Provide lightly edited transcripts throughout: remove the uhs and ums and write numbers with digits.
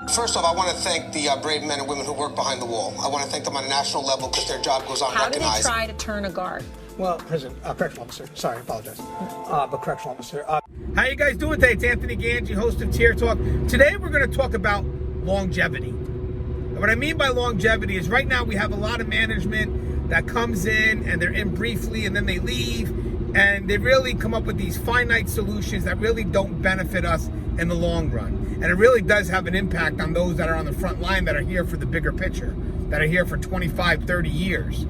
First off, I want to thank the brave men and women who work behind the wall. I want to thank them on a national level because their job goes unrecognized. How do they try to turn a guard? Well, correctional officer. Sorry, I apologize. But correctional officer. How you guys doing today? It's Anthony Gangi, host of Tier Talk. Today we're going to talk about longevity. And what I mean by longevity is right now we have a lot of management that comes in and they're in briefly and then they leave, and they really come up with these finite solutions that really don't benefit us in the long run. And it really does have an impact on those that are on the front line that are here for the bigger picture, that are here for 25, 30 years.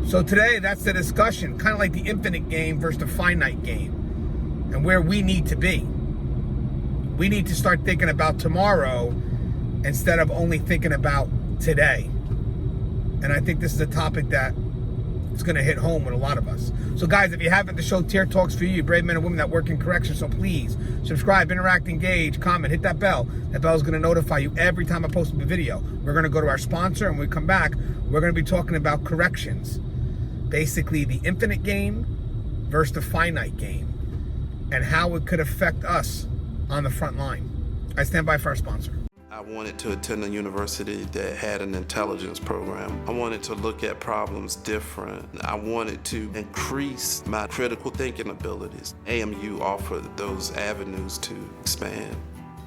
So today, that's the discussion, kind of like the infinite game versus the finite game, and where we need to be. We need to start thinking about tomorrow instead of only thinking about today. And I think this is a topic that is going to hit home with a lot of us. So guys, if you haven't, the show Tier Talks for you, brave men and women that work in corrections. So please subscribe, interact, engage, comment, hit that bell. That bell is going to notify you every time I post a video. We're going to go to our sponsor, and when we come back, we're going to be talking about corrections. Basically the infinite game versus the finite game, and how it could affect us on the front line. I stand by for our sponsor. I wanted to attend a university that had an intelligence program. I wanted to look at problems different. I wanted to increase my critical thinking abilities. AMU offered those avenues to expand.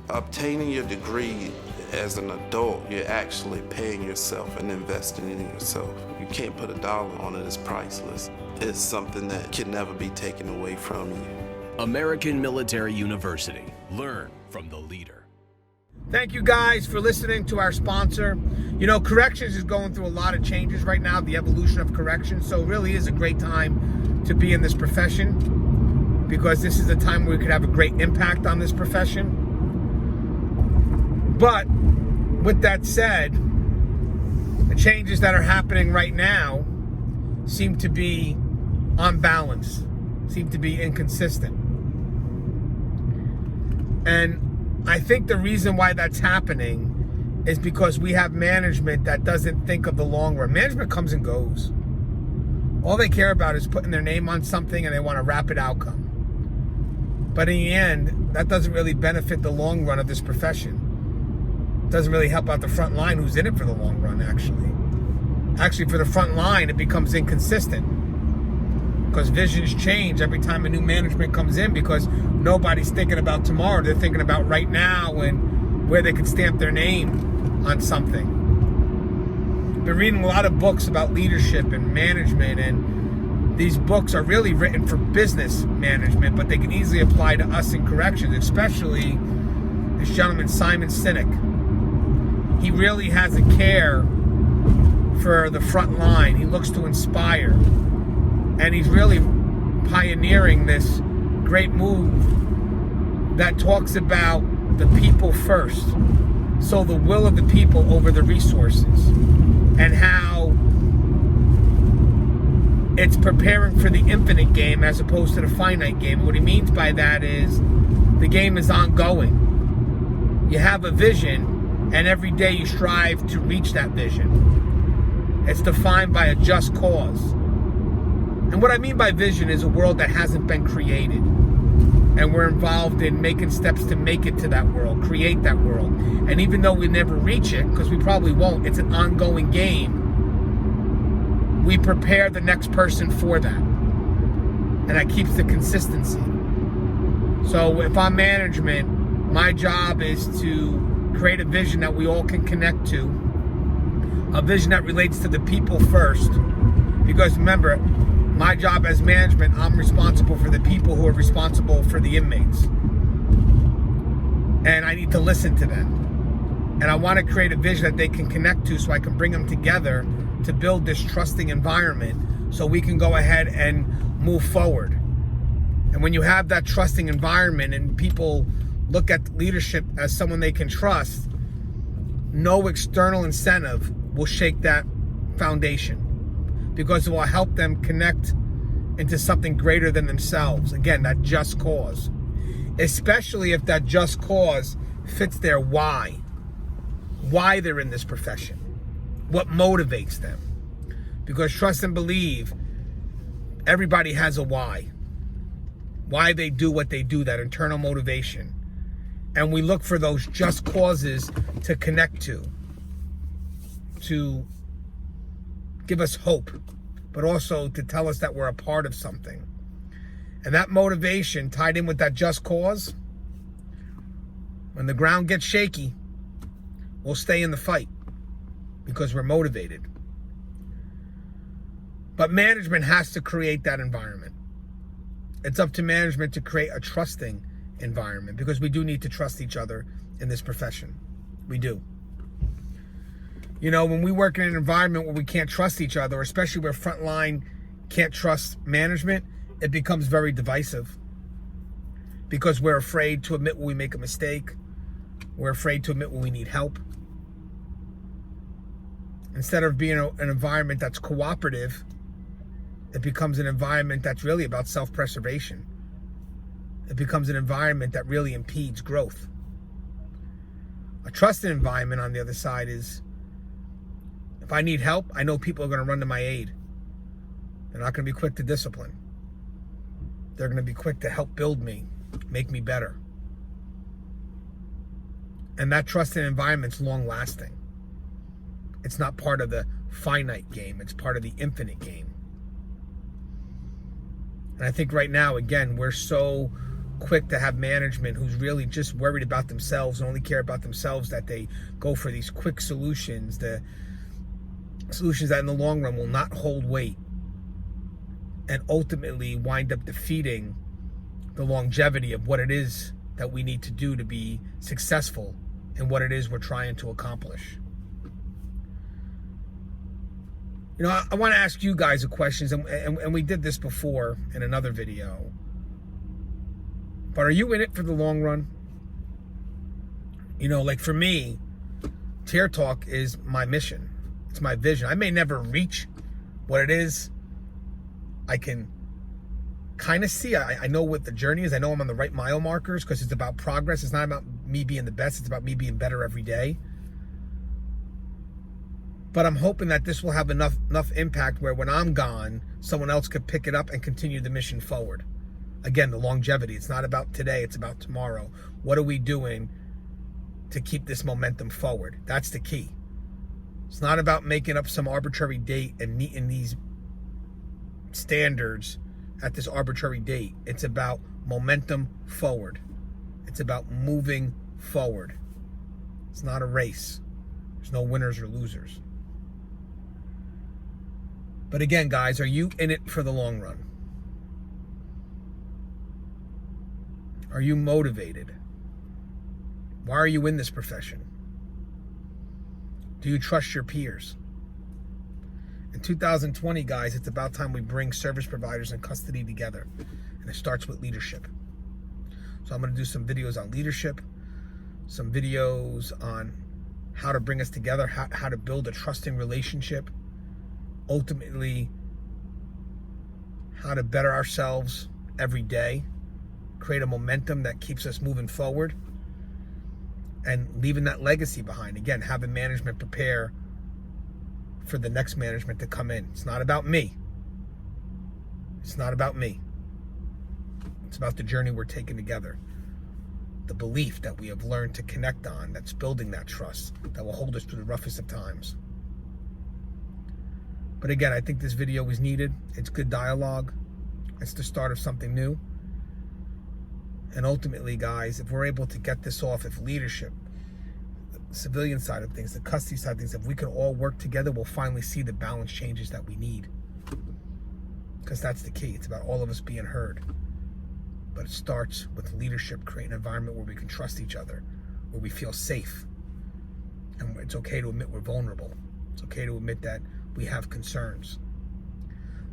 Obtaining your degree as an adult, you're actually paying yourself and investing in yourself. You can't put a dollar on it, it's priceless. It's something that can never be taken away from you. American Military University. Learn from the leader. Thank you guys for listening to our sponsor. You know, corrections is going through a lot of changes right now, the evolution of corrections. So it really is a great time to be in this profession, because this is a time where we could have a great impact on this profession. But with that said, the changes that are happening right now seem to be unbalanced, seem to be inconsistent. And I think the reason why that's happening is because we have management that doesn't think of the long run. Management comes and goes. All they care about is putting their name on something, and they want a rapid outcome. But in the end, that doesn't really benefit the long run of this profession. It doesn't really help out the front line who's in it for the long run, actually. Actually, for the front line, it becomes inconsistent, because visions change every time a new management comes in, because nobody's thinking about tomorrow. They're thinking about right now and where they could stamp their name on something. Been reading a lot of books about leadership and management, and these books are really written for business management, but they can easily apply to us in corrections, especially this gentleman, Simon Sinek. He really has a care for the front line. He looks to inspire. And he's really pioneering this great move that talks about the people first. So the will of the people over the resources, and how it's preparing for the infinite game as opposed to the finite game. What he means by that is the game is ongoing. You have a vision, and every day you strive to reach that vision. It's defined by a just cause. And what I mean by vision is a world that hasn't been created. And we're involved in making steps to make it to that world, create that world. And even though we never reach it, because we probably won't, it's an ongoing game, we prepare the next person for that. And that keeps the consistency. So if I'm management, my job is to create a vision that we all can connect to, a vision that relates to the people first. Because remember, my job as management, I'm responsible for the people who are responsible for the inmates. And I need to listen to them. And I want to create a vision that they can connect to, so I can bring them together to build this trusting environment so we can go ahead and move forward. And when you have that trusting environment and people look at leadership as someone they can trust, no external incentive will shake that foundation, because it will help them connect into something greater than themselves. Again, that just cause. Especially if that just cause fits their why they're in this profession, what motivates them. Because trust and believe, everybody has a why they do what they do, that internal motivation. And we look for those just causes to connect to give us hope, but also to tell us that we're a part of something. And that motivation tied in with that just cause, when the ground gets shaky, we'll stay in the fight because we're motivated. But management has to create that environment. It's up to management to create a trusting environment, because we do need to trust each other in this profession. We do. You know, when we work in an environment where we can't trust each other, especially where frontline can't trust management, it becomes very divisive, because we're afraid to admit when we make a mistake. We're afraid to admit when we need help. Instead of being an environment that's cooperative, it becomes an environment that's really about self-preservation. It becomes an environment that really impedes growth. A trusted environment, on the other side, is if I need help, I know people are going to run to my aid. They're not going to be quick to discipline. They're going to be quick to help build me, make me better. And that trusted environment's long-lasting. It's not part of the finite game. It's part of the infinite game. And I think right now, again, we're so quick to have management who's really just worried about themselves and only care about themselves, that they go for these quick solutions, the solutions that in the long run will not hold weight and ultimately wind up defeating the longevity of what it is that we need to do to be successful in what it is we're trying to accomplish. You know, I want to ask you guys a question, and we did this before in another video. But are you in it for the long run? You know, like for me, Tear Talk is my mission. It's my vision. I may never reach what it is. I can kind of see. I know what the journey is. I know I'm on the right mile markers, because it's about progress. It's not about me being the best. It's about me being better every day. But I'm hoping that this will have enough impact where when I'm gone, someone else could pick it up and continue the mission forward. Again, the longevity. It's not about today. It's about tomorrow. What are we doing to keep this momentum forward? That's the key. It's not about making up some arbitrary date and meeting these standards at this arbitrary date. It's about momentum forward. It's about moving forward. It's not a race. There's no winners or losers. But again, guys, are you in it for the long run? Are you motivated? Why are you in this profession? Do you trust your peers? In 2020, guys, it's about time we bring service providers and custody together. And it starts with leadership. So I'm going to do some videos on leadership, some videos on how to bring us together, how to build a trusting relationship, ultimately how to better ourselves every day, create a momentum that keeps us moving forward, and leaving that legacy behind. Again, having management prepare for the next management to come in. It's not about me. It's not about me. It's about the journey we're taking together. The belief that we have learned to connect on, that's building that trust that will hold us through the roughest of times. But again, I think this video was needed. It's good dialogue. It's the start of something new. And ultimately, guys, if we're able to get this off, if leadership, the civilian side of things, the custody side of things, if we can all work together, we'll finally see the balance changes that we need. Because that's the key. It's about all of us being heard. But it starts with leadership, creating an environment where we can trust each other, where we feel safe. And it's okay to admit we're vulnerable. It's okay to admit that we have concerns.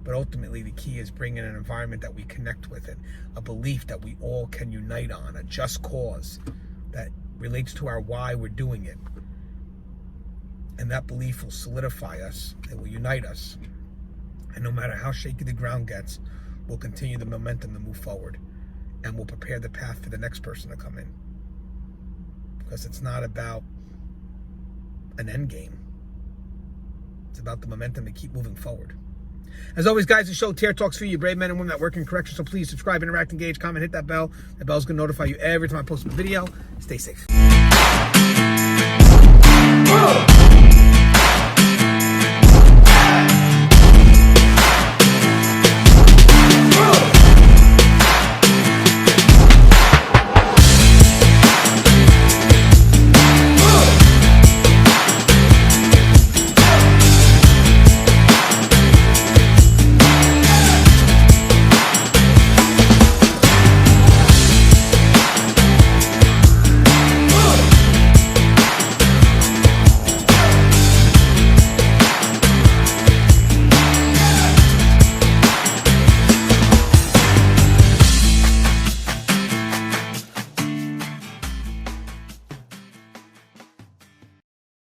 But ultimately, the key is bringing an environment that we connect with, it, a belief that we all can unite on, a just cause that relates to our why we're doing it. And that belief will solidify us. It will unite us. And no matter how shaky the ground gets, we'll continue the momentum to move forward. And we'll prepare the path for the next person to come in. Because it's not about an end game. It's about the momentum to keep moving forward. As always, guys, the show Tear Talks for you, brave men and women that work in corrections. So please subscribe, interact, engage, comment, hit that bell. The bell's going to notify you every time I post a video. Stay safe.